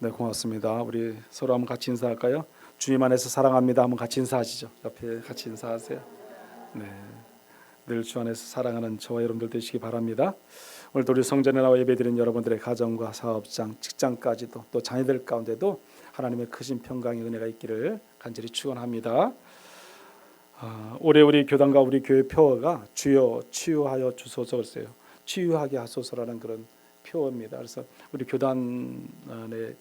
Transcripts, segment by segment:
네, 고맙습니다. 우리 서로 한번 같이 인사할까요? 주님 안에서 사랑합니다. 한번 같이 인사하시죠. 옆에 같이 인사하세요. 네, 늘 주 안에서 사랑하는 저와 여러분들 되시기 바랍니다. 오늘도 우리 성전에 나와 예배드리는 여러분들의 가정과 사업장, 직장까지도 또 자녀들 가운데도 하나님의 크신 평강의 은혜가 있기를 간절히 축원합니다. 올해 우리 교단과 우리 교회 표어가 주여 치유하여 주소서 그랬어요. 치유하게 하소서라는 그런 표어입니다. 그래서 우리 교단의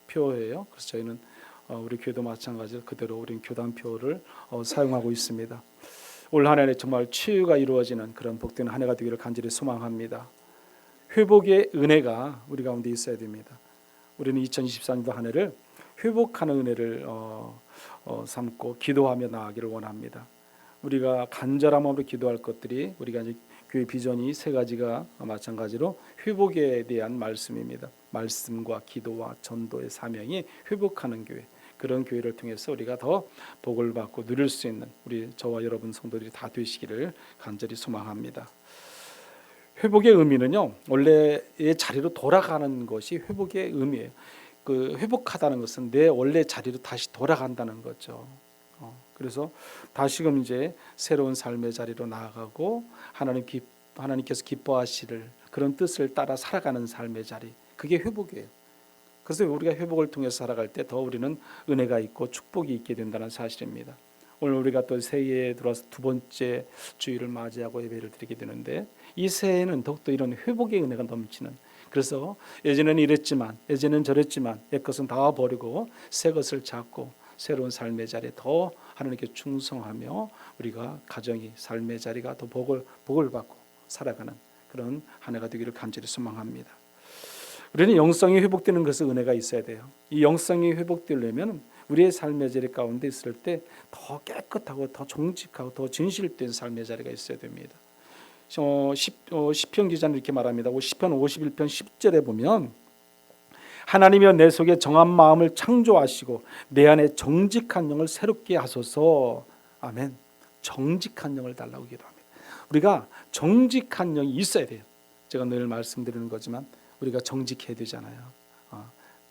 표어예요. 그래서 저희는 우리 교회도 마찬가지로 그대로 우리 교단 표어를 사용하고 있습니다. 올 한 해에 정말 치유가 이루어지는 그런 복된 한 해가 되기를 간절히 소망합니다. 회복의 은혜가 우리 가운데 있어야 됩니다. 우리는 2024년도 한 해를 회복하는 은혜를 삼고 기도하며 나아가기를 원합니다. 우리가 간절한 마음으로 기도할 것들이 우리가 이제 교회 비전이 세 가지가 마찬가지로 회복에 대한 말씀입니다. 말씀과 기도와 전도의 사명이 회복하는 교회, 그런 교회를 통해서 우리가 더 복을 받고 누릴 수 있는 우리 저와 여러분 성도들이 다 되시기를 간절히 소망합니다. 회복의 의미는요, 원래의 자리로 돌아가는 것이 회복의 의미예요. 그 회복하다는 것은 내 원래 자리로 다시 돌아간다는 거죠. 그래서 다시금 이제 새로운 삶의 자리로 나아가고 하나님께서 기뻐하시를 그런 뜻을 따라 살아가는 삶의 자리, 그게 회복이에요. 그래서 우리가 회복을 통해서 살아갈 때 더 우리는 은혜가 있고 축복이 있게 된다는 사실입니다. 오늘 우리가 또 새해에 들어와서 두 번째 주일을 맞이하고 예배를 드리게 되는데, 이 새해에는 더욱더 이런 회복의 은혜가 넘치는, 그래서 예전에는 이랬지만 예전에는 저랬지만 옛것은 다 버리고 새 것을 잡고 새로운 삶의 자리에 더 하나님께 충성하며 우리가 가정이 삶의 자리가 더 복을 받고 살아가는 그런 한 해가 되기를 간절히 소망합니다. 우리는 영성이 회복되는 것은 은혜가 있어야 돼요. 이 영성이 회복되려면 우리의 삶의 자리 가운데 있을 때 더 깨끗하고 더 정직하고 더 진실된 삶의 자리가 있어야 됩니다. 시편 기자는 이렇게 말합니다. 시편 51편 10절에 보면 하나님이여 내 속에 정한 마음을 창조하시고 내 안에 정직한 영을 새롭게 하소서. 아멘. 정직한 영을 달라고 기도합니다. 우리가 정직한 영이 있어야 돼요. 제가 늘 말씀드리는 거지만 우리가 정직해야 되잖아요.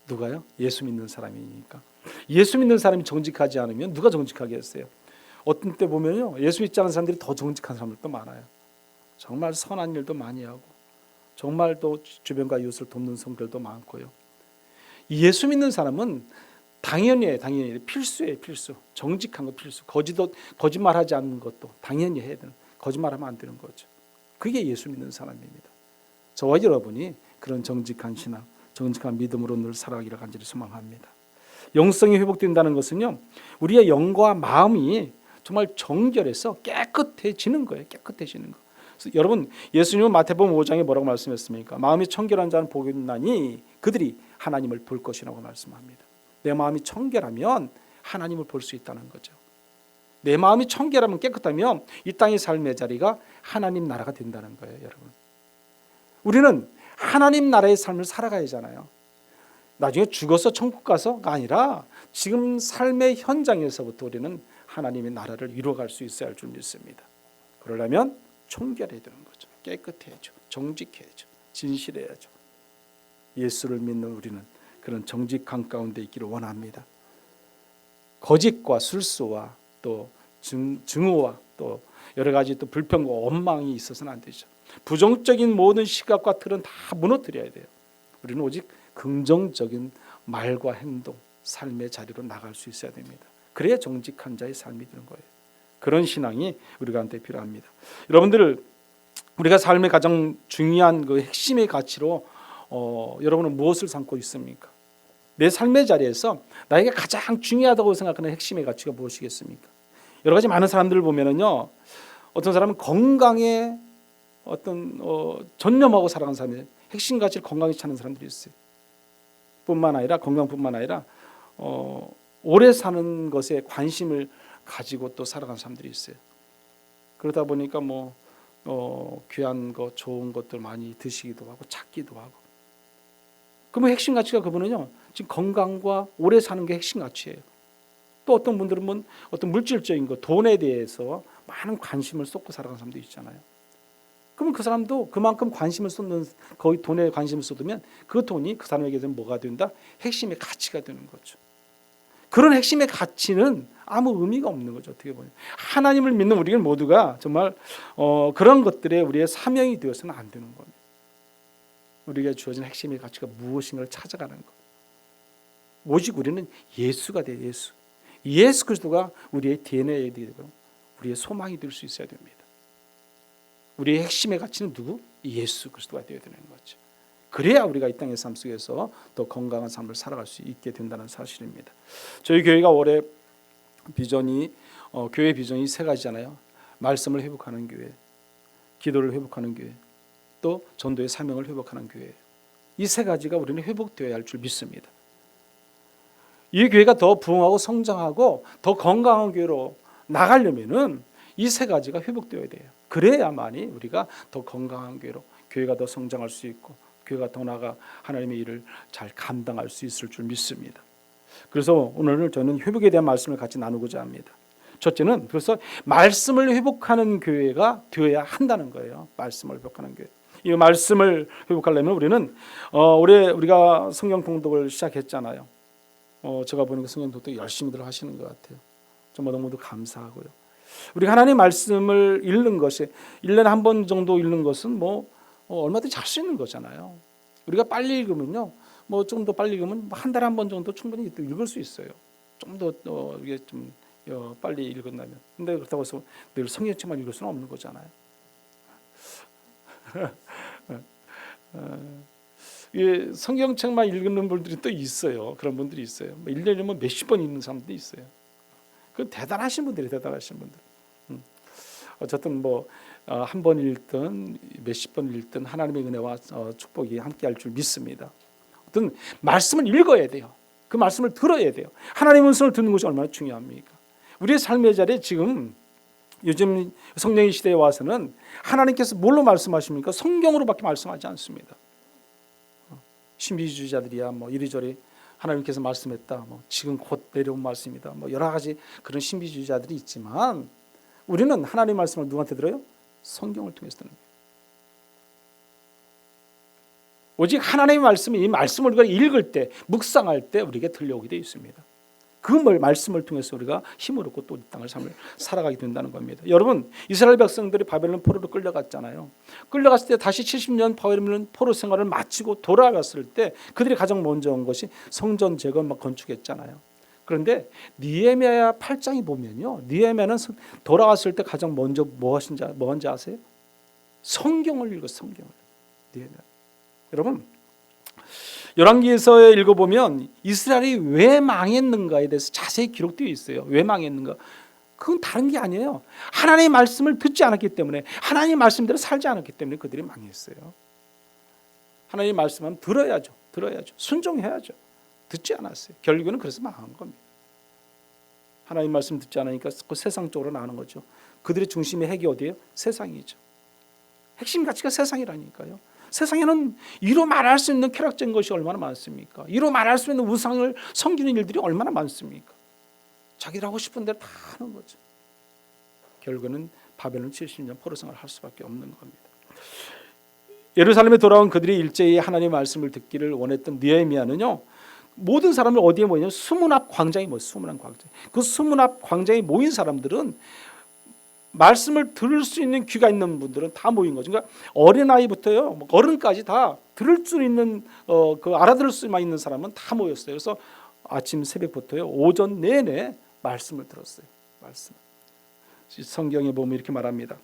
누가요? 예수 믿는 사람이니까. 예수 믿는 사람이 정직하지 않으면 누가 정직하게 했어요? 어떤 때 보면요, 예수 믿지 않는 사람들이 더 정직한 사람들도 많아요. 정말 선한 일도 많이 하고 정말 또 주변과 이웃을 돕는 성들도 많고요. 예수 믿는 사람은 당연히 필수예요. 필수. 정직한 거 필수. 거짓말하지 않는 것도 당연히 해야 되는, 거짓말하면 안 되는 거죠. 그게 예수 믿는 사람입니다. 저와 여러분이 그런 정직한 신앙, 정직한 믿음으로 늘 살아가기를 간절히 소망합니다. 영성이 회복된다는 것은요, 우리의 영과 마음이 정말 정결해서 깨끗해지는 거예요. 깨끗해지는 거. 그래서 여러분, 예수님은 마태복음 5장에 뭐라고 말씀했습니까? 마음이 청결한 자는 복이 있나니 그들이 하나님을 볼 것이라고 말씀합니다. 내 마음이 청결하면 하나님을 볼 수 있다는 거죠. 내 마음이 청결하면 깨끗하면 이 땅의 삶의 자리가 하나님 나라가 된다는 거예요. 여러분, 우리는 하나님 나라의 삶을 살아가야 하잖아요. 나중에 죽어서 천국 가서가 아니라 지금 삶의 현장에서부터 우리는 하나님의 나라를 이루어갈 수 있어야 할 줄 믿습니다. 그러려면 청결해야 되는 거죠. 깨끗해야죠. 정직해야죠. 진실해야죠. 예수를 믿는 우리는 그런 정직한 가운데 있기를 원합니다. 거짓과 술수와 또 증오와 또 여러 가지 또 불평과 원망이 있어서는 안 되죠. 부정적인 모든 시각과 틀은 다 무너뜨려야 돼요. 우리는 오직 긍정적인 말과 행동, 삶의 자리로 나갈 수 있어야 됩니다. 그래야 정직한 자의 삶이 되는 거예요. 그런 신앙이 우리 가운데 필요합니다. 여러분들, 우리가 삶의 가장 중요한 그 핵심의 가치로 여러분은 무엇을 삼고 있습니까? 내 삶의 자리에서 나에게 가장 중요하다고 생각하는 핵심의 가치가 무엇이겠습니까? 여러 가지 많은 사람들을 보면은요, 어떤 사람은 건강에 전념하고 살아가는 사람이, 핵심 가치를 건강에 찾는 사람들이 있어요. 건강뿐만 아니라 오래 사는 것에 관심을 가지고 또 살아가는 사람들이 있어요. 그러다 보니까 귀한 것, 좋은 것들 많이 드시기도 하고 찾기도 하고. 그러면 핵심 가치가 그분은요, 지금 건강과 오래 사는 게 핵심 가치예요. 또 어떤 분들은 어떤 물질적인 것, 돈에 대해서 많은 관심을 쏟고 살아가는 사람도 있잖아요. 그러면 그 사람도 그만큼 관심을 쏟는, 거의 돈에 관심을 쏟으면 그 돈이 그 사람에게는 뭐가 된다? 핵심의 가치가 되는 거죠. 그런 핵심의 가치는 아무 의미가 없는 거죠. 어떻게 보면 하나님을 믿는 우리는 모두가 정말 그런 것들에 우리의 사명이 되어서는 안 되는 겁니다. 우리가 주어진 핵심의 가치가 무엇인가를 찾아가는 것. 오직 우리는 예수가 돼요. 예수 그리스도가 우리의 DNA가 되고 우리의 소망이 될 수 있어야 됩니다. 우리의 핵심의 가치는 누구? 예수 그리스도가 되어야 되는 거죠. 그래야 우리가 이 땅의 삶 속에서 더 건강한 삶을 살아갈 수 있게 된다는 사실입니다. 저희 교회가 올해 비전이 교회 비전이 세 가지잖아요. 말씀을 회복하는 교회, 기도를 회복하는 교회, 또 전도의 사명을 회복하는 교회. 이 세 가지가 우리는 회복되어야 할 줄 믿습니다. 이 교회가 더 부흥하고 성장하고 더 건강한 교회로 나가려면은 이 세 가지가 회복되어야 돼요. 그래야만이 우리가 더 건강한 교회로, 교회가 더 성장할 수 있고 교회가 더 나아가 하나님의 일을 잘 감당할 수 있을 줄 믿습니다. 그래서 오늘 저는 회복에 대한 말씀을 같이 나누고자 합니다. 첫째는 그래서 말씀을 회복하는 교회가 되어야 한다는 거예요. 말씀을 회복하는 교회. 이 말씀을 회복하려면 우리는 올해 우리가 성경 통독을 시작했잖아요. 제가 보니까 성경 통독 열심히들 하시는 것 같아요. 정말 너무도 감사하고요. 우리가 하나님 말씀을 읽는 것이 1년에 한 번 정도 읽는 것은 얼마든지 할 수 있는 거잖아요. 우리가 빨리 읽으면요, 좀 더 빨리 읽으면 한 달에 한 번 정도 충분히 읽을 수 있어요. 좀 더 이게 좀 빨리 읽었다면. 근데 그렇다고 해서 늘 성경책만 읽을 수는 없는 거잖아요. 이 성경책만 읽는 분들이 또 있어요. 그런 분들이 있어요. 1년이면 몇십 번 읽는 사람들이 있어요. 그 대단하신 분들이 대단하신 분들. 어쨌든 한 번 읽든 몇십 번 읽든 하나님의 은혜와 축복이 함께할 줄 믿습니다. 어떤 말씀을 읽어야 돼요. 그 말씀을 들어야 돼요. 하나님의 음성을 듣는 것이 얼마나 중요합니까? 우리의 삶의 자리에 지금 요즘 성령의 시대에 와서는 하나님께서 뭘로 말씀하십니까? 성경으로밖에 말씀하지 않습니다. 신비주의자들이야 이리저리 하나님께서 말씀했다. 지금 곧 내려온 말씀이다. 여러 가지 그런 신비주의자들이 있지만 우리는 하나님의 말씀을 누구한테 들어요? 성경을 통해서 듣는 거예요. 오직 하나님의 말씀이 이 말씀을 우리가 읽을 때, 묵상할 때 우리에게 들려오게 되어 있습니다. 그 말씀을 통해서 우리가 힘을 얻고 또 이 땅을 살아가게 된다는 겁니다. 여러분, 이스라엘 백성들이 바벨론 포로로 끌려갔잖아요. 끌려갔을 때 다시 70년 바벨론 포로 생활을 마치고 돌아왔을 때 그들이 가장 먼저 온 것이 성전 재건 건축했잖아요. 그런데 느헤미야 8장에 보면요, 느헤미야는 돌아왔을 때 가장 먼저 뭐한지 아세요? 성경을 읽었어요. 성경을. 느헤미야. 여러분, 열왕기에서 읽어보면 이스라엘이 왜 망했는가에 대해서 자세히 기록되어 있어요. 왜 망했는가? 그건 다른 게 아니에요. 하나님의 말씀을 듣지 않았기 때문에, 하나님의 말씀대로 살지 않았기 때문에 그들이 망했어요. 하나님의 말씀은 들어야죠. 순종해야죠. 듣지 않았어요. 결국에는 그래서 망한 겁니다. 하나님 말씀 듣지 않으니까 그 세상 쪽으로 나가는 거죠. 그들의 중심의 핵이 어디예요? 세상이죠. 핵심 가치가 세상이라니까요. 세상에는 이로 말할 수 있는 쾌락적인 것이 얼마나 많습니까? 이로 말할 수 있는 우상을 섬기는 일들이 얼마나 많습니까? 자기들 하고 싶은 대로 다 하는 거죠. 결국은 바벨론 70년 포로 생활을 할 수밖에 없는 겁니다. 예루살렘에 돌아온 그들이 일제히 하나님의 말씀을 듣기를 원했던 느헤미야는요, 모든 사람을 어디에 모이냐면 수문 앞 광장에 모였어요. 수문 앞 광장. 그 수문 앞 광장에 모인 사람들은 말씀을 들을 수 있는 귀가 있는 분들은 다 모인 거죠. 그러니까 어린아이부터요, 어른까지 다 들을 수 있는 그 알아들을 수만 있는 사람은 다 모였어요. 그래서 아침 새벽부터요, 오전 내내 말씀을 들었어요. 말씀. 성경에 보면 이렇게 말합니다.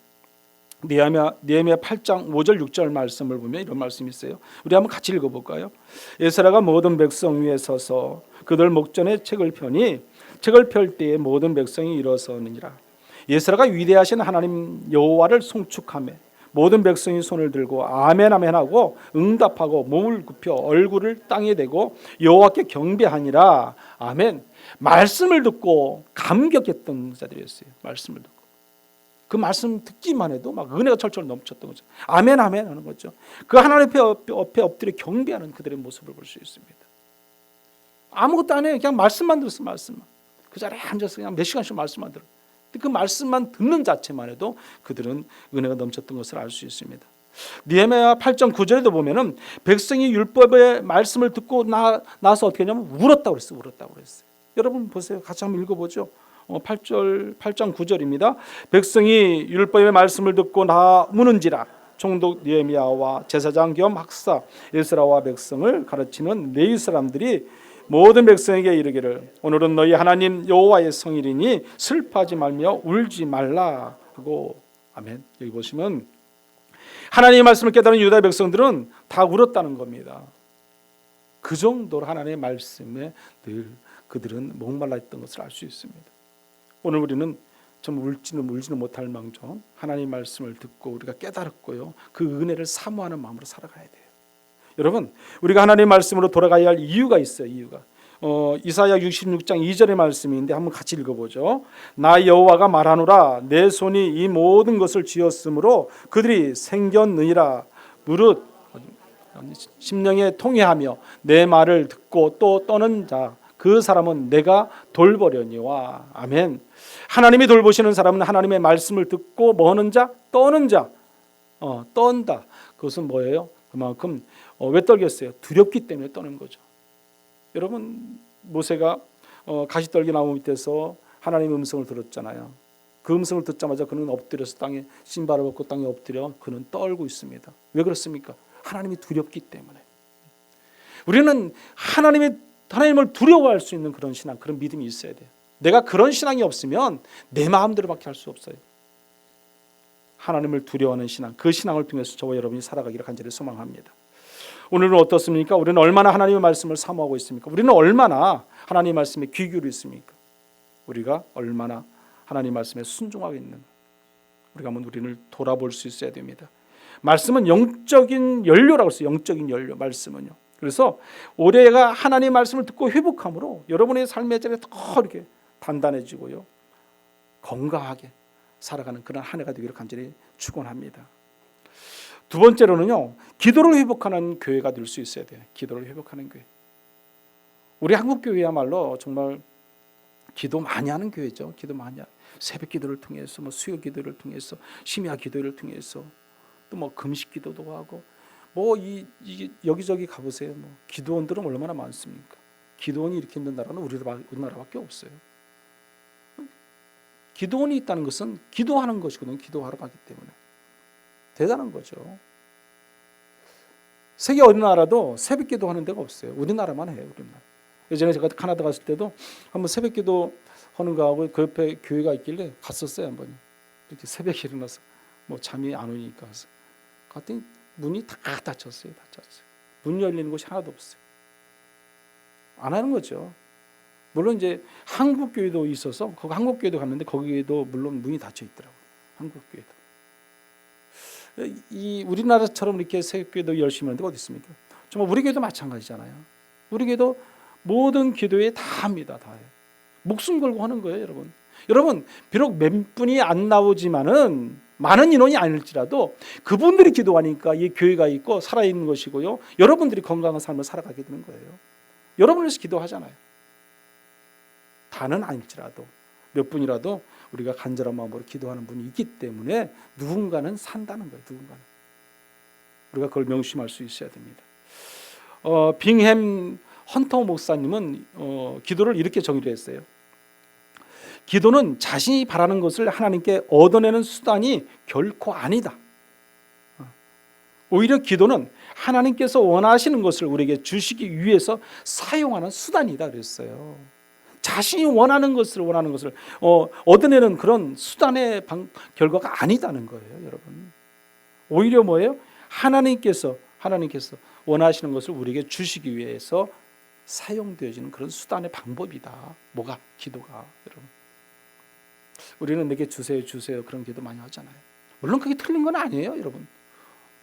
느헤미야 8장 5절 6절 말씀을 보면 이런 말씀이 있어요. 우리 한번 같이 읽어볼까요? 에스라가 모든 백성 위에 서서 그들 목전에 책을 펴니 책을 펼 때에 모든 백성이 일어서느니라. 에스라가 위대하신 하나님 여호와를 송축하며 모든 백성이 손을 들고 아멘 아멘 하고 응답하고 몸을 굽혀 얼굴을 땅에 대고 여호와께 경배하니라. 아멘. 말씀을 듣고 감격했던 자들이었어요. 말씀을 듣고. 그 말씀 듣기만 해도 막 은혜가 철철 넘쳤던 거죠. 아멘 아멘 하는 거죠. 그 하나님 앞에 엎드려 경배하는 그들의 모습을 볼 수 있습니다. 아무것도 안 해요. 그냥 말씀만 들었어. 말씀만. 그 자리에 앉아서 그냥 몇 시간씩 말씀만 들어요. 그 말씀만 듣는 자체만 해도 그들은 은혜가 넘쳤던 것을 알 수 있습니다. 느헤미야 8장 9절에도 보면은 백성이 율법의 말씀을 듣고 나서 어떻게 하냐면 울었다고 그랬어요. 여러분 보세요. 같이 한번 읽어보죠. 8장 9절입니다. 백성이 율법의 말씀을 듣고 우는지라. 총독 느헤미야와 제사장 겸 학사 에스라와 백성을 가르치는 레위 사람들이 모든 백성에게 이르기를 오늘은 너희 하나님 여호와의 성일이니 슬퍼하지 말며 울지 말라 하고. 아멘. 여기 보시면 하나님의 말씀을 깨달은 유다 백성들은 다 울었다는 겁니다. 그 정도로 하나님의 말씀에 늘 그들은 목말라 있던 것을 알 수 있습니다. 오늘 우리는 좀 울지는 못할 망정 하나님의 말씀을 듣고 우리가 깨달았고요, 그 은혜를 사모하는 마음으로 살아가야 돼요. 여러분, 우리가 하나님의 말씀으로 돌아가야 할 이유가 있어요. 이사야 66장 2절의 말씀인데 한번 같이 읽어보죠. 나 여호와가 말하노라 내 손이 이 모든 것을 지었으므로 그들이 생겼느니라. 무릇 심령에 통회하며 내 말을 듣고 또 떠는 자 그 사람은 내가 돌보려니와. 아멘. 하나님이 돌보시는 사람은 하나님의 말씀을 듣고 뭐 하는 자? 떠는 자. 떤다. 그것은 뭐예요? 그만큼 왜 떨겠어요? 두렵기 때문에 떠는 거죠. 여러분, 모세가 가시떨기 나무 밑에서 하나님의 음성을 들었잖아요. 그 음성을 듣자마자 그는 엎드려서 땅에 신발을 벗고 땅에 엎드려 그는 떨고 있습니다. 왜 그렇습니까? 하나님이 두렵기 때문에. 우리는 하나님을 두려워할 수 있는 그런 신앙, 그런 믿음이 있어야 돼요. 내가 그런 신앙이 없으면 내 마음대로밖에 할 수 없어요. 하나님을 두려워하는 신앙, 그 신앙을 통해서 저와 여러분이 살아가기를 간절히 소망합니다. 오늘은 어떻습니까? 우리는 얼마나 하나님의 말씀을 사모하고 있습니까? 우리는 얼마나 하나님의 말씀에 귀 기울여 있습니까? 우리가 얼마나 하나님의 말씀에 순종하고 있는, 우리가 한번 우리를 돌아볼 수 있어야 됩니다. 말씀은 영적인 연료라고 했어요. 영적인 연료, 말씀은요. 그래서 올해가 하나님의 말씀을 듣고 회복함으로 여러분의 삶의 자리에 더 이렇게 단단해지고요, 건강하게 살아가는 그런 한 해가 되기를 간절히 축원합니다. 두 번째로는요, 기도를 회복하는 교회가 될 수 있어야 돼요. 기도를 회복하는 교회. 우리 한국교회야말로 정말 기도 많이 하는 교회죠. 기도 많이 하는. 새벽 기도를 통해서, 수요 기도를 통해서, 심야 기도를 통해서, 또 금식 기도도 하고, 여기저기 가보세요. 기도원들은 얼마나 많습니까? 기도원이 이렇게 있는 나라는 우리나라밖에 없어요. 기도원이 있다는 것은 기도하는 것이거든요. 기도하러 가기 때문에. 대단한 거죠. 세계 어느 나라도 새벽 기도하는 데가 없어요. 우리나라만 해요. 우리나라. 예전에 제가 캐나다 갔을 때도 한번 새벽 기도 하는 거하고 그 옆에 교회가 있길래 갔었어요. 한번 이렇게 새벽에 일어나서 잠이 안 오니까 갔더니 문이 다 닫혔어요. 문 열리는 곳이 하나도 없어요. 안 하는 거죠. 물론 이제 한국 교회도 있어서 거기 한국 교회도 갔는데 거기에도 물론 문이 닫혀 있더라고요. 한국 교회도. 이 우리나라처럼 이렇게 새벽기도 열심히 하는 데가 어디 있습니까? 정말 우리 교회도 마찬가지잖아요. 우리 교회도 모든 기도에 다 합니다. 다 해요. 목숨 걸고 하는 거예요, 여러분. 여러분, 비록 몇 분이 안 나오지만은 많은 인원이 아닐지라도 그분들이 기도하니까 이 교회가 있고 살아있는 것이고요, 여러분들이 건강한 삶을 살아가게 되는 거예요. 여러분을 위해서 기도하잖아요. 다는 아닐지라도 몇 분이라도 우리가 간절한 마음으로 기도하는 분이 있기 때문에 누군가는 산다는 거예요. 누군가는. 우리가 그걸 명심할 수 있어야 됩니다. 빙햄 헌터 목사님은 기도를 이렇게 정의를 했어요. 기도는 자신이 바라는 것을 하나님께 얻어내는 수단이 결코 아니다. 오히려 기도는 하나님께서 원하시는 것을 우리에게 주시기 위해서 사용하는 수단이다 그랬어요. 자신이 원하는 것을 얻어내는 그런 수단의 결과가 아니다는 거예요, 여러분. 오히려 뭐예요? 하나님께서 원하시는 것을 우리에게 주시기 위해서 사용되어지는 그런 수단의 방법이다. 뭐가? 기도가. 여러분, 우리는 내게 주세요 그런 기도 많이 하잖아요. 물론 그게 틀린 건 아니에요, 여러분.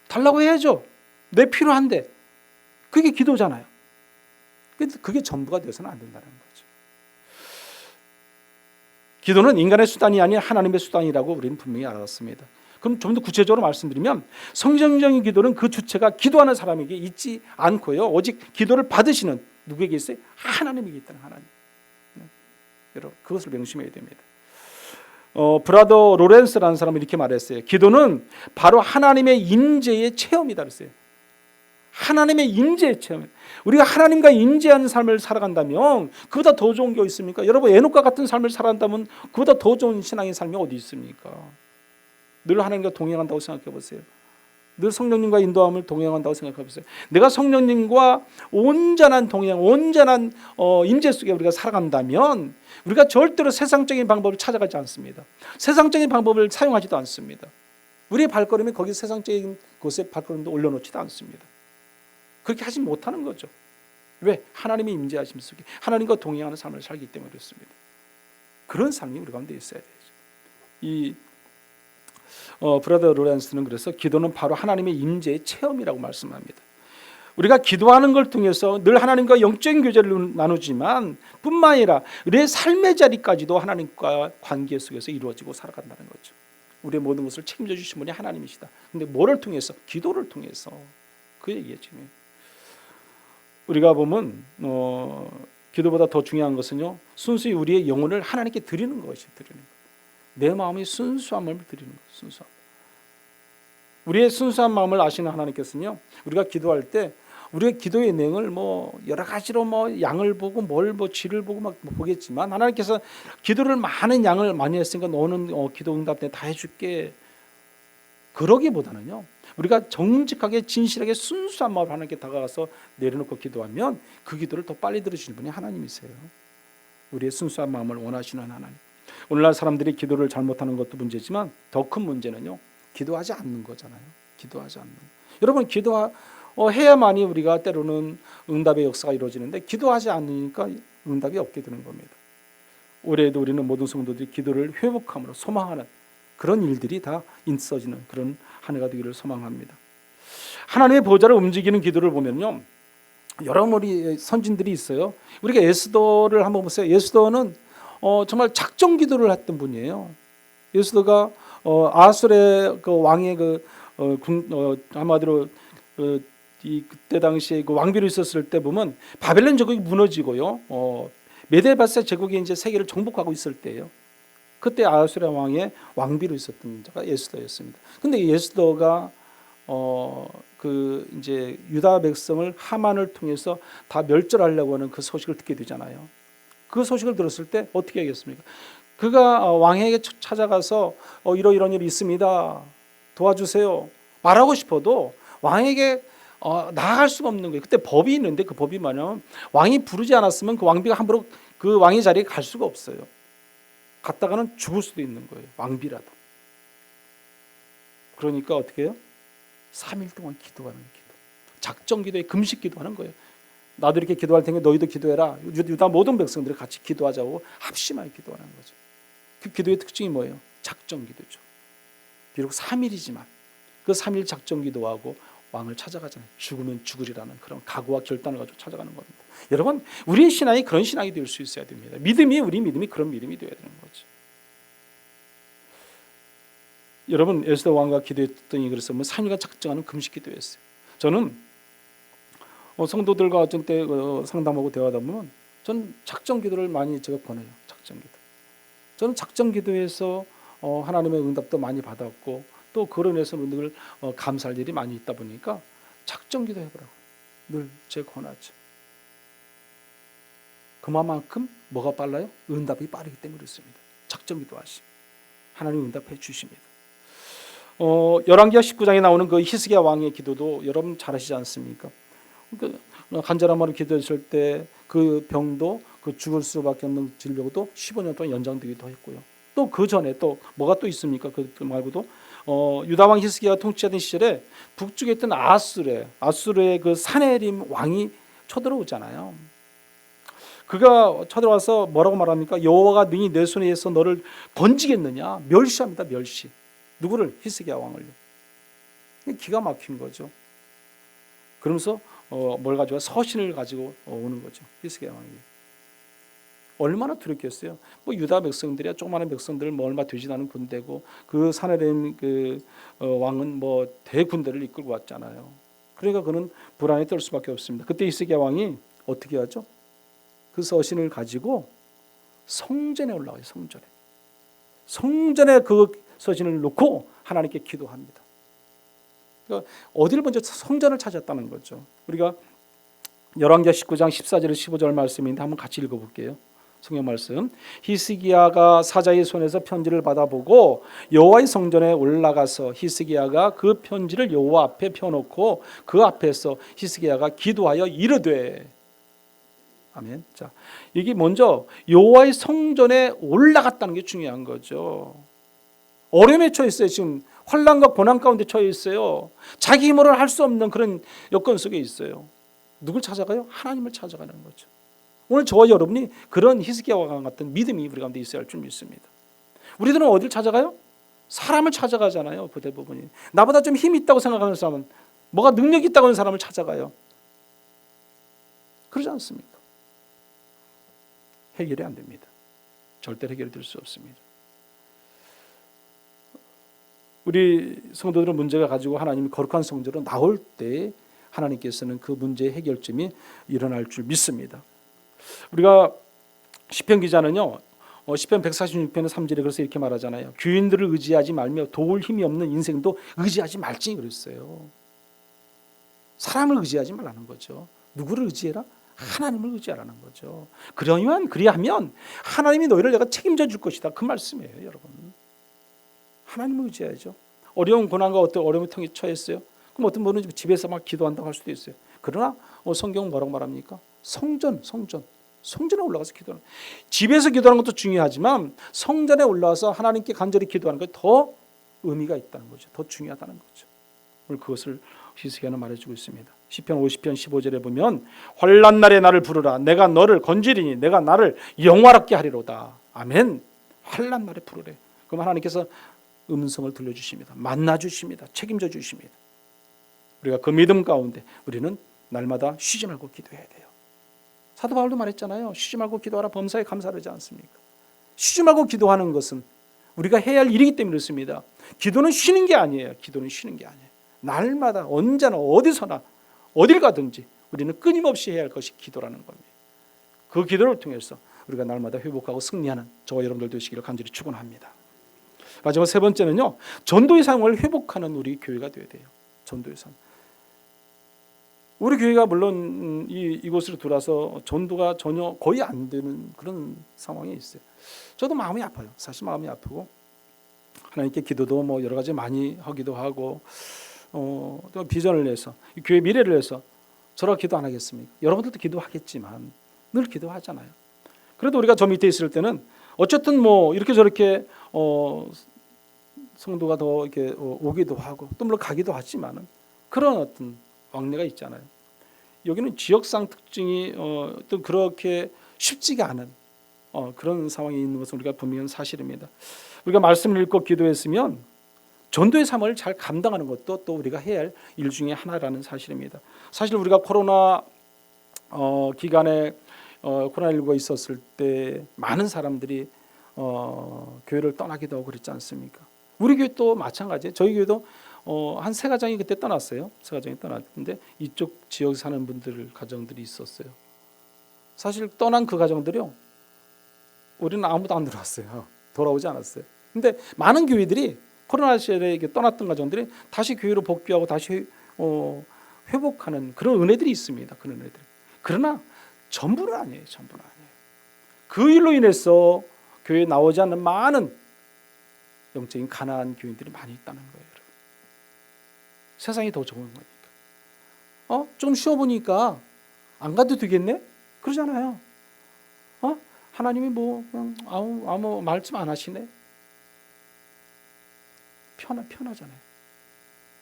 달라고 해야죠. 내 필요한데. 그게 기도잖아요. 그게 전부가 되어서는 안 된다는 거죠. 기도는 인간의 수단이 아닌 하나님의 수단이라고 우리는 분명히 알았습니다. 그럼 좀 더 구체적으로 말씀드리면 성경적인 기도는 그 주체가 기도하는 사람에게 있지 않고요, 오직 기도를 받으시는 누구에게 있어요? 하나님에게 있다는 하나님. 여러분, 그것을 명심해야 됩니다. 브라더 로렌스라는 사람은 이렇게 말했어요. 기도는 바로 하나님의 임재의 체험이다 그랬어요. 하나님의 임재의 체험. 우리가 하나님과 임재하는 삶을 살아간다면 그보다 더 좋은 게 있습니까? 여러분 에녹과 같은 삶을 살아간다면 그보다 더 좋은 신앙의 삶이 어디 있습니까? 늘 하나님과 동행한다고 생각해 보세요. 늘 성령님과 인도함을 동행한다고 생각해 보세요. 내가 성령님과 온전한 동행, 온전한 임재 속에 우리가 살아간다면 우리가 절대로 세상적인 방법을 찾아가지 않습니다. 세상적인 방법을 사용하지도 않습니다. 우리의 발걸음이 거기 세상적인 곳에 발걸음도 올려놓지도 않습니다. 그렇게 하지 못하는 거죠. 왜? 하나님의 임재하심 속에 하나님과 동행하는 삶을 살기 때문에 그렇습니다. 그런 삶이 우리 가운데 있어야 되죠. 이 브라더 로렌스는 그래서 기도는 바로 하나님의 임재의 체험이라고 말씀합니다. 우리가 기도하는 걸 통해서 늘 하나님과 영적인 교제를 나누지만 뿐만 아니라 우리의 삶의 자리까지도 하나님과 관계 속에서 이루어지고 살아간다는 거죠. 우리의 모든 것을 책임져 주신 분이 하나님이시다. 근데 뭐를 통해서? 기도를 통해서. 그 얘기예요. 우리가 보면 기도보다 더 중요한 것은요, 순수히 우리의 영혼을 하나님께 드리는 것이 드리는 것. 내 마음이 순수함을 드리는 것. 순수함. 우리의 순수한 마음을 아시는 하나님께서는요, 우리가 기도할 때 우리의 기도의 내용을 여러 가지로 양을 보고 뭘 질을 보고 막 보겠지만 하나님께서 기도를 양을 많이 했으니까 너는 기도 응답 때 다 해줄게. 그러기보다는요, 우리가 정직하게 진실하게 순수한 마음으로 하나님께 다가가서 내려놓고 기도하면 그 기도를 더 빨리 들으시는 분이 하나님이세요. 우리의 순수한 마음을 원하시는 하나님. 오늘날 사람들이 기도를 잘못하는 것도 문제지만 더 큰 문제는요, 기도하지 않는 거잖아요. 기도하지 않는 거. 여러분 해야만이 우리가 때로는 응답의 역사가 이루어지는데 기도하지 않으니까 응답이 없게 되는 겁니다. 올해에도 우리는 모든 성도들이 기도를 회복함으로 소망하는 그런 일들이 다 있어지는 그런 한 해가 되기를 소망합니다. 하나님의 보좌를 움직이는 기도를 보면요, 여러 우리 선진들이 있어요. 우리가 에스더를 한번 보세요. 에스더는 정말 작정 기도를 했던 분이에요. 에스더가 아수르의 그 왕의 한마디로 그때 당시에 그 왕비로 있었을 때 보면 바벨론 제국이 무너지고요, 메데바세 제국이 이제 세계를 정복하고 있을 때예요. 그때 아수르 왕의 왕비로 있었던 자가 에스더였습니다. 근데 에스더가 이제 유다 백성을 하만을 통해서 다 멸절하려고 하는 그 소식을 듣게 되잖아요. 그 소식을 들었을 때 어떻게 하겠습니까? 그가 왕에게 찾아가서 이런 일이 있습니다. 도와주세요. 말하고 싶어도 왕에게 나아갈 수가 없는 거예요. 그때 법이 있는데 그 법이 뭐냐면 왕이 부르지 않았으면 그 왕비가 함부로 그 왕의 자리에 갈 수가 없어요. 갔다가는 죽을 수도 있는 거예요. 왕비라도. 그러니까 어떻게 해요? 3일 동안 기도하는 기도. 작정 기도에 금식 기도하는 거예요. 나도 이렇게 기도할 테니까 너희도 기도해라. 유다 모든 백성들이 같이 기도하자고 합심하여 기도하는 거죠. 그 기도의 특징이 뭐예요? 작정 기도죠. 비록 3일이지만 그 3일 작정 기도하고 왕을 찾아가잖아요. 죽으면 죽으리라는 그런 각오와 결단을 가지고 찾아가는 겁니다. 여러분, 우리의 신앙이 그런 신앙이 될 수 있어야 됩니다. 우리 믿음이 그런 믿음이 되어야 되는 거죠. 여러분, 에스더 왕과 기도했더니 그래서 3일간 작정하는 금식 기도였어요. 저는 성도들과 어떤 때 상담하고 대화하다 보면 저는 작정 기도를 많이 제가 권해요. 작정 기도. 저는 작정 기도에서 하나님의 응답도 많이 받았고 또 그로 인해서 늘 감사할 일이 많이 있다 보니까 작정 기도 해보라고 늘 제가 권하죠. 그만큼 뭐가 빨라요? 응답이 빠르기 때문에 그렇습니다. 작정 기도하시면 하나님 응답해 주십니다. 열왕기하 19장에 나오는 그 히스기야 왕의 기도도 여러분 잘 아시지 않습니까? 간절한 마음으로 기도했을 때 그 병도 그 죽을 수밖에 없는 질병도 15년 동안 연장되기도 했고요. 또 그 전에 또 뭐가 또 있습니까? 그 말고도 유다 왕 히스기야가 통치하던 시절에 북쪽에 있던 아수르의 그 사네림 왕이 쳐들어오잖아요. 그가 쳐들어와서 뭐라고 말합니까? 여호와가 능히 내 손에 의해서 너를 건지겠느냐? 멸시합니다. 멸시. 누구를? 히스기야 왕을요. 기가 막힌 거죠. 그러면서 뭘 가지고 서신을 가지고 오는 거죠. 히스기야 왕이. 얼마나 두렵겠어요. 유다 백성들이야 조그마한 백성들 얼마 되지 않은 군대고 그 사네림 왕은 대군대를 이끌고 왔잖아요. 그러니까 그는 불안에 떨 수밖에 없습니다. 그때 히스기야 왕이 어떻게 하죠? 그 서신을 가지고 성전에 올라가요. 성전에. 성전에 그 서신을 놓고 하나님께 기도합니다. 그러니까 어디를 먼저 성전을 찾았다는 거죠. 우리가 열왕기하 19장 14절 15절 말씀인데 한번 같이 읽어볼게요. 성경 말씀. 히스기야가 사자의 손에서 편지를 받아보고 여호와의 성전에 올라가서 히스기야가 그 편지를 여호와 앞에 펴놓고 그 앞에서 히스기야가 기도하여 이르되 아멘. 자, 이게 먼저 여호와의 성전에 올라갔다는 게 중요한 거죠. 어려움에 처해 있어요. 지금 환난과 고난 가운데 처해 있어요. 자기 힘으로 할 수 없는 그런 여건 속에 있어요. 누굴 찾아가요? 하나님을 찾아가는 거죠. 오늘 저와 여러분이 그런 히스기야와 같은 믿음이 우리 가운데 있어야 할 줄 믿습니다. 우리들은 어디를 찾아가요? 사람을 찾아가잖아요. 그 대부분이. 나보다 좀 힘이 있다고 생각하는 사람은, 뭐가 능력이 있다고 하는 사람을 찾아가요. 그러지 않습니까? 해결이 안 됩니다. 절대 해결이 될 수 없습니다. 우리 성도들은 문제가 가지고 하나님이 거룩한 성전으로 나올 때 하나님께서는 그 문제의 해결점이 일어날 줄 믿습니다. 우리가 시편 기자는요, 시편 146편의 3절에 그래서 이렇게 말하잖아요. 귀인들을 의지하지 말며 도울 힘이 없는 인생도 의지하지 말지 그랬어요. 사람을 의지하지 말라는 거죠. 누구를 의지해라? 하나님을 의지하라는 거죠. 그리하면 하나님이 너희를 내가 책임져 줄 것이다. 그 말씀이에요, 여러분. 하나님을 의지해야죠. 어려운 고난과 어떤 어려움에 처했어요. 그럼 어떤 분은 집에서 막 기도한다고 할 수도 있어요. 그러나 성경은 뭐라고 말합니까? 성전에 올라가서 기도하는, 집에서 기도하는 것도 중요하지만 성전에 올라와서 하나님께 간절히 기도하는 것이 더 의미가 있다는 거죠. 더 중요하다는 거죠. 오늘 그것을 히스기야는 말해주고 있습니다. 시편 50편 15절에 보면 환난 날에 나를 부르라. 내가 너를 건지리니 내가 나를 영화롭게 하리로다. 아멘. 환난 날에 부르래. 그럼 하나님께서 음성을 들려주십니다. 만나주십니다. 책임져 주십니다. 우리가 그 믿음 가운데 우리는 날마다 쉬지 말고 기도해야 돼요. 사도 바울도 말했잖아요. 쉬지 말고 기도하라. 범사에 감사하지 않습니까? 쉬지 말고 기도하는 것은 우리가 해야 할 일이기 때문에 그렇습니다. 기도는 쉬는 게 아니에요. 기도는 쉬는 게 아니에요. 날마다 언제나 어디서나 어딜 가든지 우리는 끊임없이 해야 할 것이 기도라는 겁니다. 그 기도를 통해서 우리가 날마다 회복하고 승리하는 저와 여러분들 되시기를 간절히 축원합니다. 마지막 세 번째는요, 전도의 삶을 회복하는 우리 교회가 되어야 돼요. 전도의 삶. 우리 교회가 물론 이곳으로 들어와서 전도가 전혀 거의 안 되는 그런 상황이 있어요. 저도 마음이 아파요. 사실 마음이 아프고 하나님께 기도도 뭐 여러 가지 많이 하기도 하고 또 비전을 내서 교회 미래를 위해서 저라 기도 안 하겠습니까? 여러분들도 기도하겠지만 늘 기도하잖아요. 그래도 우리가 저 밑에 있을 때는 어쨌든 뭐 이렇게 저렇게 성도가 더 이렇게 오기도 하고 또 물론 가기도 하지만은 그런 어떤 왕래가 있잖아요. 여기는 지역상 특징이 또 그렇게 쉽지가 않은 그런 상황이 있는 것은 우리가 분명한 사실입니다. 우리가 말씀을 읽고 기도했으면 전도의 삶을 잘 감당하는 것도 또 우리가 해야 할 일 중에 하나라는 사실입니다. 사실 우리가 코로나 기간에 코로나19가 있었을 때 많은 사람들이 교회를 떠나기도 하고 그랬지 않습니까? 우리 교회도 마찬가지예요. 저희 교회도 한 세 가정이 그때 떠났어요. 세 가정이 떠났는데 이쪽 지역에 사는 분들 가정들이 있었어요. 사실 떠난 그 가정들이요, 우리는 아무도 안 들어왔어요. 돌아오지 않았어요. 근데 많은 교회들이 코로나 시절에 떠났던 가정들이 다시 교회로 복귀하고 다시 회복하는 그런 은혜들이 있습니다. 그런 은혜들. 그러나 전부는 아니에요. 전부는 아니에요. 그 일로 인해서 교회에 나오지 않는 많은 영적인 가난한 교인들이 많이 있다는 거예요. 여러분. 세상이 더 좋은 거니까. 좀 쉬어보니까 안 가도 되겠네? 그러잖아요. 하나님이 뭐 그냥 아무 말씀 안 하시네? 편하잖아요.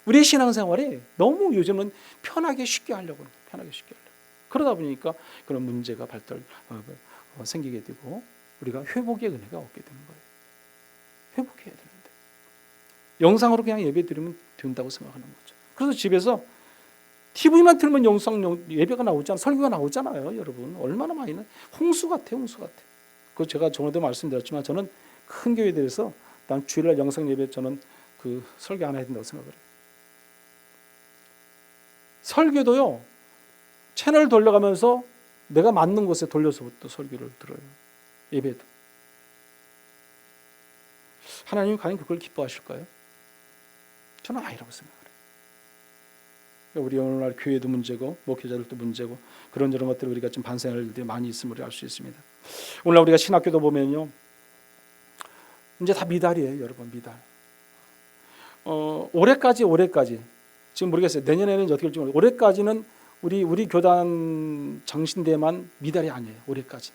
우리의 신앙생활이 너무 요즘은 편하게 쉽게 하려고 해요. 편하게 쉽게 하려고. 그러다 보니까 그런 문제가 생기게 되고 우리가 회복의 은혜가 없게 되는 거예요. 회복해야 되는데 영상으로 그냥 예배 드리면 된다고 생각하는 거죠. 그래서 집에서 TV만 틀면 영상 예배가 나오잖아요. 설교가 나오잖아요. 여러분 얼마나 많이 홍수 같아요. 홍수 같아요. 그 제가 전에도 말씀드렸지만 저는 큰 교회들에서 난 주일날 영상 예배 저는 그 설교 안 해야 된다고 생각을 해요. 설교도요, 채널 돌려가면서 내가 맞는 곳에 돌려서부터 설교를 들어요. 예배도. 하나님이 과연 그걸 기뻐하실까요? 저는 아니라고 생각해요. 우리 오늘날 교회도 문제고 목회자들도 문제고 그런저런 것들을 우리가 좀 반성할 일들이 많이 있음을 알 수 있습니다. 오늘날 우리가 신학교도 보면요, 이제 다 미달이에요, 여러분. 미달. 올해까지 지금 모르겠어요. 내년에는 어떻게 될지 모르겠어요. 올해까지는 우리 교단 장신대만 미달이 아니에요. 올해까지.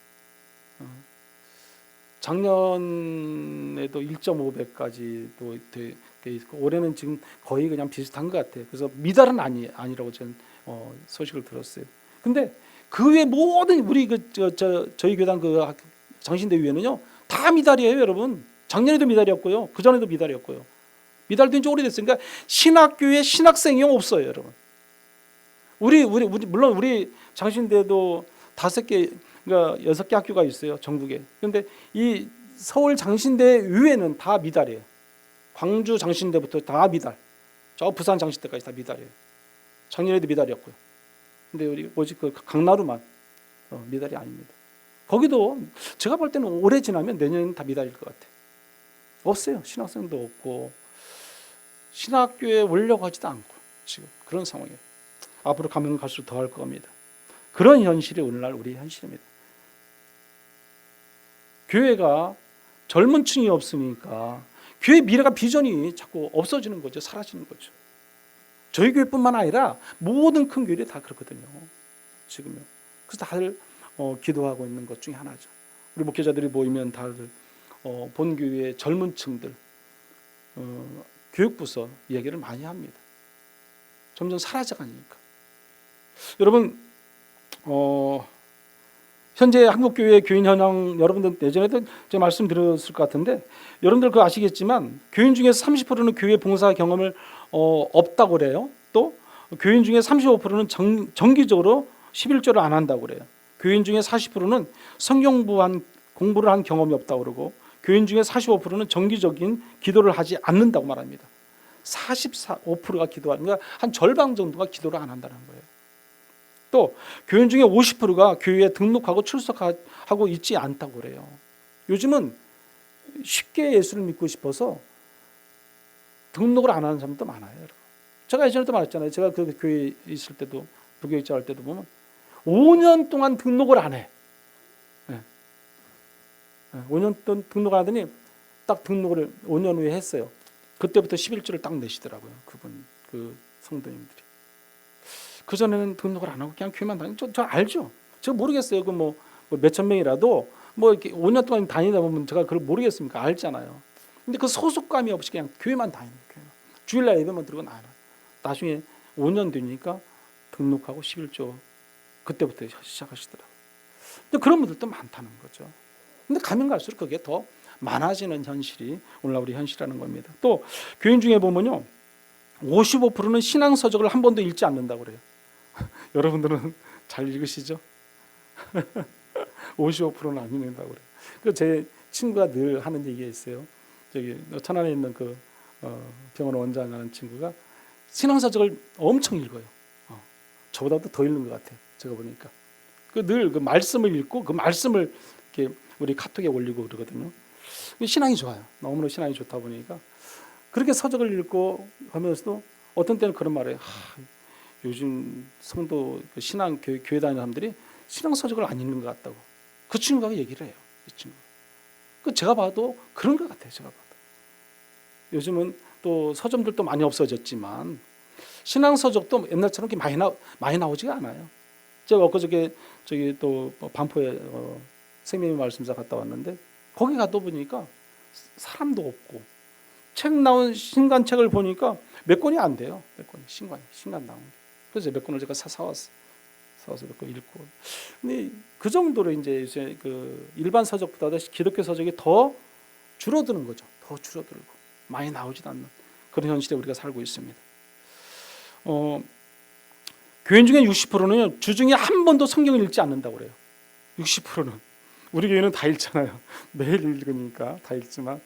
작년에도 1.5배까지도 돼 있고 올해는 지금 거의 그냥 비슷한 것 같아요. 그래서 미달은 아니라고 저는 소식을 들었어요. 근데 그 외 모든 우리 저희 교단 장신대 위에는요 다 미달이에요, 여러분. 작년에도 미달이었고요, 그 전에도 미달이었고요. 미달된 지 오래됐어요. 그러니까 신학교에 신학생이 없어요, 여러분. 물론 우리 장신대도 5개, 그러니까 6개 학교가 있어요, 전국에. 그런데 이 서울 장신대 위에는 다 미달이에요. 광주 장신대부터 다 미달. 저 부산 장신대까지 다 미달이에요. 작년에도 미달이었고요. 근데 우리 오직 그 강나루만 미달이 아닙니다. 거기도 제가 볼 때는 올해 지나면 내년에는 다 미달일 것 같아요. 없어요. 신학생도 없고 신학교에 올려고 하지도 않고 지금 그런 상황이에요. 앞으로 가면 갈수록 더 할 겁니다. 그런 현실이 오늘날 우리의 현실입니다. 교회가 젊은 층이 없으니까 교회 미래가 비전이 자꾸 없어지는 거죠. 사라지는 거죠. 저희 교회뿐만 아니라 모든 큰 교회들이 다 그렇거든요. 지금요. 그래서 다들 기도하고 있는 것 중에 하나죠. 우리 목회자들이 모이면 다들 본교회의 젊은 층들 교육부서 이야기를 많이 합니다. 점점 사라져가니까. 여러분 현재 한국교회 교인 현황 여러분들 예전에도 제가 말씀드렸을 것 같은데 여러분들 그거 아시겠지만 교인 중에서 30%는 교회 봉사 경험을 없다고 그래요. 또 교인 중에 35%는 정기적으로 11조를 안 한다고 그래요. 교인 중에 40%는 성경 공부를 한 경험이 없다고 그러고 교인 중에 45%는 정기적인 기도를 하지 않는다고 말합니다. 45%가 기도하는 거야. 한 절반 정도가 기도를 안 한다는 거예요. 또 교인 중에 50%가 교회에 등록하고 출석하고 있지 않다고 그래요. 요즘은 쉽게 예수를 믿고 싶어서 등록을 안 하는 사람도 많아요, 여러분. 제가 예전에도 말했잖아요. 제가 그 교회에 있을 때도 부교육자 할 때도 보면 5년 동안 등록을 안 해. 5년 동안 등록 안 하더니 딱 등록을 5년 후에 했어요. 그때부터 11조를 딱 내시더라고요. 그 성도님들이. 그 전에는 등록을 안 하고 그냥 교회만 다니고 저 알죠. 제가 모르겠어요. 그 뭐 몇천 명이라도 뭐 이렇게 5년 동안 다니다 보면 제가 그걸 모르겠습니까? 알잖아요. 근데 그 소속감이 없이 그냥 교회만 다니는 거예요. 주일날 예배만 들고 나와. 나중에 5년 되니까 등록하고 11조 그때부터 시작하시더라고요. 근데 그런 분들도 많다는 거죠. 근데 가면 갈수록 그게 더 많아지는 현실이 오늘날 우리 현실이라는 겁니다. 또 교인 중에 보면요, 55%는 신앙서적을 한 번도 읽지 않는다고 그래요. 여러분들은 잘 읽으시죠? 55%는 안 읽는다고 그래요. 그 제 친구가 늘 하는 얘기가 있어요. 저기 천안에 있는 그 병원 원장하는 친구가 신앙서적을 엄청 읽어요. 저보다도 더 읽는 것 같아요. 제가 보니까 늘 그 말씀을 읽고 그 말씀을 이렇게 우리 카톡에 올리고 그러거든요. 신앙이 좋아요. 너무나 신앙이 좋다 보니까 그렇게 서적을 읽고 하면서도 어떤 때는 그런 말을 해요. 요즘 성도 신앙 교회 다니는 사람들이 신앙 서적을 안 읽는 것 같다고. 그 친구가 얘기를 해요. 이 친구. 제가 봐도 그런 것 같아요. 제가 봐도. 요즘은 또 서점들도 많이 없어졌지만 신앙 서적도 옛날처럼 그렇게 많이 나오지가 않아요. 제가 엊그저께 저기 또 반포에 생명의 말씀사 갔다 왔는데 거기 가다 보니까 사람도 없고 책 나온 신간책을 보니까 몇 권이 안 돼요. 몇 권이 신간 나온 게. 그래서 몇 권을 제가 사와서 몇 권 읽고. 근데 그 정도로 이제 그 일반 서적보다 기독교 서적이 더 줄어드는 거죠. 더 줄어들고 많이 나오지도 않는 그런 현실에 우리가 살고 있습니다. 교인 중에 60%는 주중에 한 번도 성경을 읽지 않는다고 그래요. 60%는. 우리 교회는 다 읽잖아요. 매일 읽으니까 다 읽지만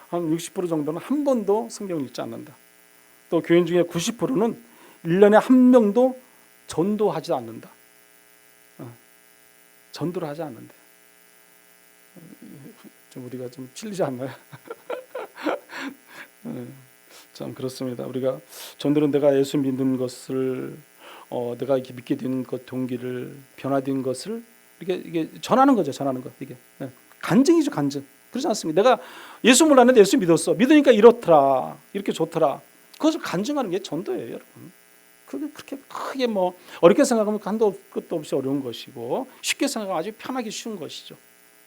한 60% 정도는 한 번도 성경을 읽지 않는다. 또 교인 중에 90%는 1년에 한 명도 전도하지 않는다. 전도를 하지 않는다. 좀 우리가 좀 찔리지 않나요? 참 그렇습니다. 우리가 전도는 내가 예수 믿는 것을 내가 이렇게 믿게 된 것 동기를 변화된 것을 이게 전하는 거죠. 전하는 것 이게 간증이죠. 간증. 그렇지 않습니까? 내가 예수 몰랐는데 예수 믿었어. 믿으니까 이렇더라. 이렇게 좋더라. 그것을 간증하는 게 전도예요, 여러분. 그게 그렇게 크게 뭐 어렵게 생각하면 한도 끝도 없이 어려운 것이고 쉽게 생각하면 아주 편하게 쉬운 것이죠.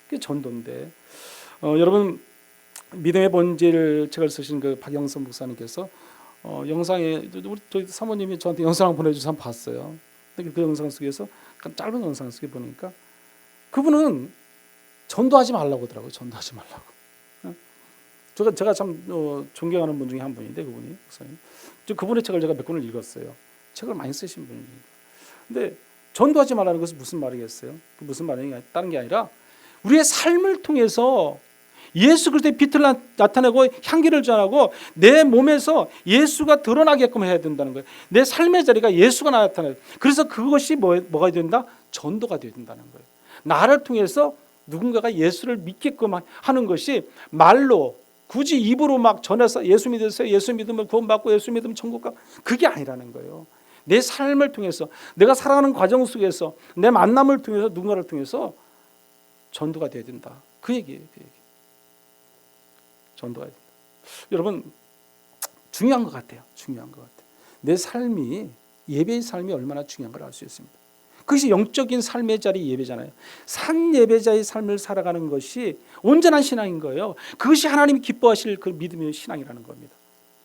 그게 전도인데 여러분 믿음의 본질 책을 쓰신 그 박영선 목사님께서 영상에 우리 저희 사모님이 저한테 영상을 보내주셔서 한번 봤어요. 그 영상 속에서 짧은 영상 속에 보니까 그분은 전도하지 말라고 하더라고요. 전도하지 말라고. 제가 참 존경하는 분 중에 한 분인데 그분이 목사님. 그분의 책을 제가 몇 권을 읽었어요. 책을 많이 쓰신 분입니다. 근데 전도하지 말라는 것은 무슨 말이겠어요? 그 무슨 말이 다른 게 아니라 우리의 삶을 통해서 예수 그리스도의 빛을 나타내고 향기를 전하고 내 몸에서 예수가 드러나게끔 해야 된다는 거예요. 내 삶의 자리가 예수가 나타나요. 그래서 그것이 뭐가 된다? 전도가 되어야 된다는 거예요. 나를 통해서 누군가가 예수를 믿게끔 하는 것이 말로 굳이 입으로 막 전해서 예수 믿으세요. 예수 믿으면 구원받고 예수 믿으면 천국 가. 그게 아니라는 거예요. 내 삶을 통해서 내가 살아가는 과정 속에서 내 만남을 통해서 누군가를 통해서 전도가 되어야 된다. 그 얘기예요. 그 얘기. 전도가 된다. 여러분 중요한 것 같아요. 중요한 것 같아요. 내 삶이 예배의 삶이 얼마나 중요한 걸 알 수 있습니다. 그것이 영적인 삶의 자리 예배잖아요. 산 예배자의 삶을 살아가는 것이 온전한 신앙인 거예요. 그것이 하나님이 기뻐하실 그 믿음의 신앙이라는 겁니다.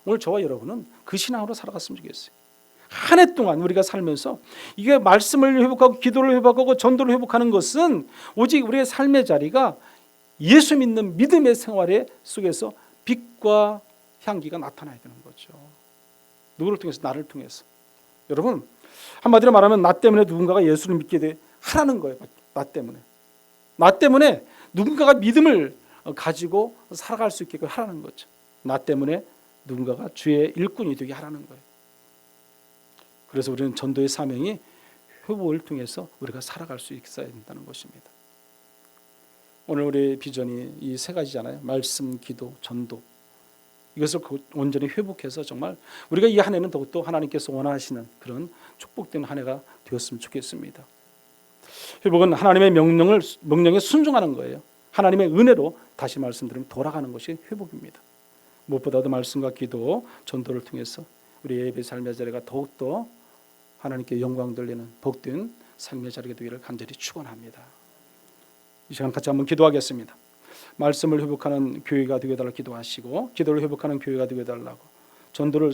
오늘 저와 여러분은 그 신앙으로 살아갔으면 좋겠어요. 한 해 동안 우리가 살면서 이게 말씀을 회복하고 기도를 회복하고 전도를 회복하는 것은 오직 우리의 삶의 자리가 예수 믿는 믿음의 생활의 속에서 빛과 향기가 나타나야 되는 거죠. 누구를 통해서? 나를 통해서. 여러분 한마디로 말하면 나 때문에 누군가가 예수를 믿게 돼 하라는 거예요. 나 때문에 누군가가 믿음을 가지고 살아갈 수 있게끔 하라는 거죠. 나 때문에 누군가가 주의 일꾼이 되게 하라는 거예요. 그래서 우리는 전도의 사명이 회복을 통해서 우리가 살아갈 수 있어야 된다는 것입니다. 오늘 우리의 비전이 이 세 가지잖아요. 말씀, 기도, 전도. 이것을 온전히 회복해서 정말 우리가 이 한 해는 더욱더 하나님께서 원하시는 그런 축복된 한 해가 되었으면 좋겠습니다. 회복은 하나님의 명령에 순종하는 거예요. 하나님의 은혜로 다시 말씀드리면 돌아가는 것이 회복입니다. 무엇보다도 말씀과 기도, 전도를 통해서 우리 예배 삶의 자리가 더욱더 하나님께 영광 돌리는 복된 삶의 자리가 되기를 간절히 축원합니다. 이 시간 같이 한번 기도하겠습니다. 말씀을 회복하는 교회가 되게 달라고 기도하시고 기도를 회복하는 교회가 되게 달라고 전도를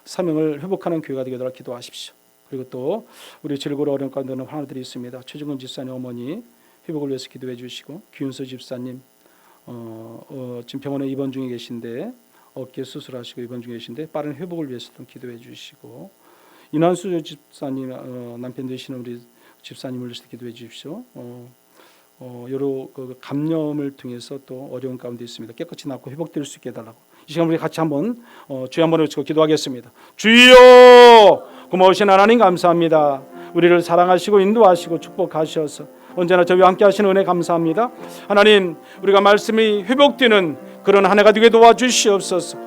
사명을 회복하는 교회가 되게 달라고 기도하십시오. 그리고 또 우리 질고로 어려운 가운데 있는 하나들이 있습니다. 최정근 집사님 어머니 회복을 위해서 기도해 주시고 규윤서 집사님 지금 병원에 입원 중에 계신데 어깨 수술하시고 입원 중에 계신데 빠른 회복을 위해서도 기도해 주시고 이난수 집사님 남편 되시는 우리 집사님을 위해서 기도해 주십시오. 여러 감염을 통해서 또 어려운 가운데 있습니다. 깨끗이 낫고 회복될 수 있게 해달라고 이 시간 우리 같이 한번 주여 한번 외치고 기도하겠습니다. 주여 고마우신 하나님 감사합니다. 우리를 사랑하시고 인도하시고 축복하셔서 언제나 저희와 함께 하시는 은혜 감사합니다. 하나님 우리가 말씀이 회복되는 그런 한 해가 되게 도와주시옵소서.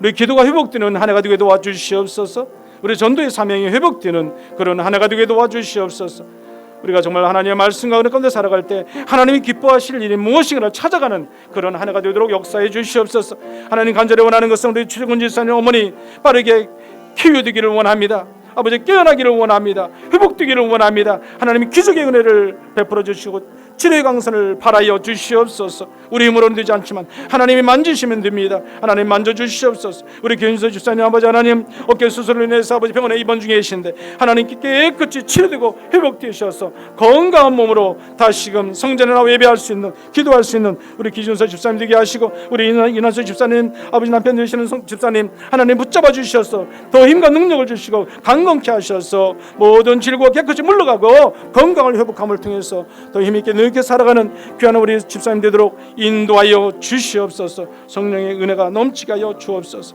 우리 기도가 회복되는 한 해가 되게 도와주시옵소서. 우리 전도의 사명이 회복되는 그런 한 해가 되게 도와주시옵소서. 우리가 정말 하나님의 말씀과 은혜 가운데 살아갈 때 하나님이 기뻐하실 일이 무엇인가 찾아가는 그런 한 해가 되도록 역사해 주시옵소서. 하나님 간절히 원하는 것은 우리 최정근 집사님 어머니 빠르게 치유되기를 원합니다. 아버지 깨어나기를 원합니다. 회복되기를 원합니다. 하나님이 기적의 은혜를 베풀어 주시고 치료의 강선을 바라여 주시옵소서. 우리 힘으로는 되지 않지만 하나님이 만지시면 됩니다. 하나님 만져주시옵소서. 우리 교인서 집사님 아버지 하나님 어깨 수술로 인해서 아버지 병원에 입원 중에 계신데 하나님 깨끗이 치료되고 회복되셔서 건강한 몸으로 다시금 성전에 나와 예배할 수 있는 기도할 수 있는 우리 기준서 집사님 되게 하시고 우리 이난수 집사님 아버지 남편 되시는 집사님 하나님 붙잡아 주셔서 더 힘과 능력을 주시고 강건케 하셔서 모든 질고가 깨끗이 물러가고 건강을 회복함을 통해서 더 힘있게 이렇게 살아가는 귀한 우리 집사님 되도록 인도하여 주시옵소서. 성령의 은혜가 넘치게 하여 주옵소서.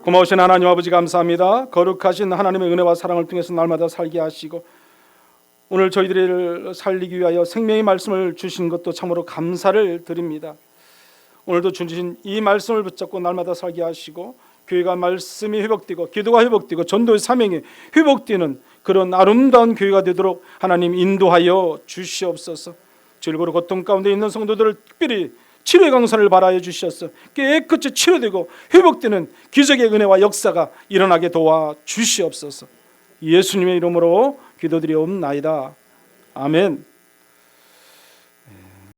고마우신 하나님 아버지 감사합니다. 거룩하신 하나님의 은혜와 사랑을 통해서 날마다 살게 하시고 오늘 저희들을 살리기 위하여 생명의 말씀을 주신 것도 참으로 감사를 드립니다. 오늘도 주신 이 말씀을 붙잡고 날마다 살게 하시고 교회가 말씀이 회복되고 기도가 회복되고 전도의 사명이 회복되는 그런 아름다운 교회가 되도록 하나님 인도하여 주시옵소서. 질고로 고통 가운데 있는 성도들을 특별히 치료의 강선을 발하여 주셔서 깨끗이 치료되고 회복되는 기적의 은혜와 역사가 일어나게 도와 주시옵소서. 예수님의 이름으로 기도드리옵나이다. 아멘.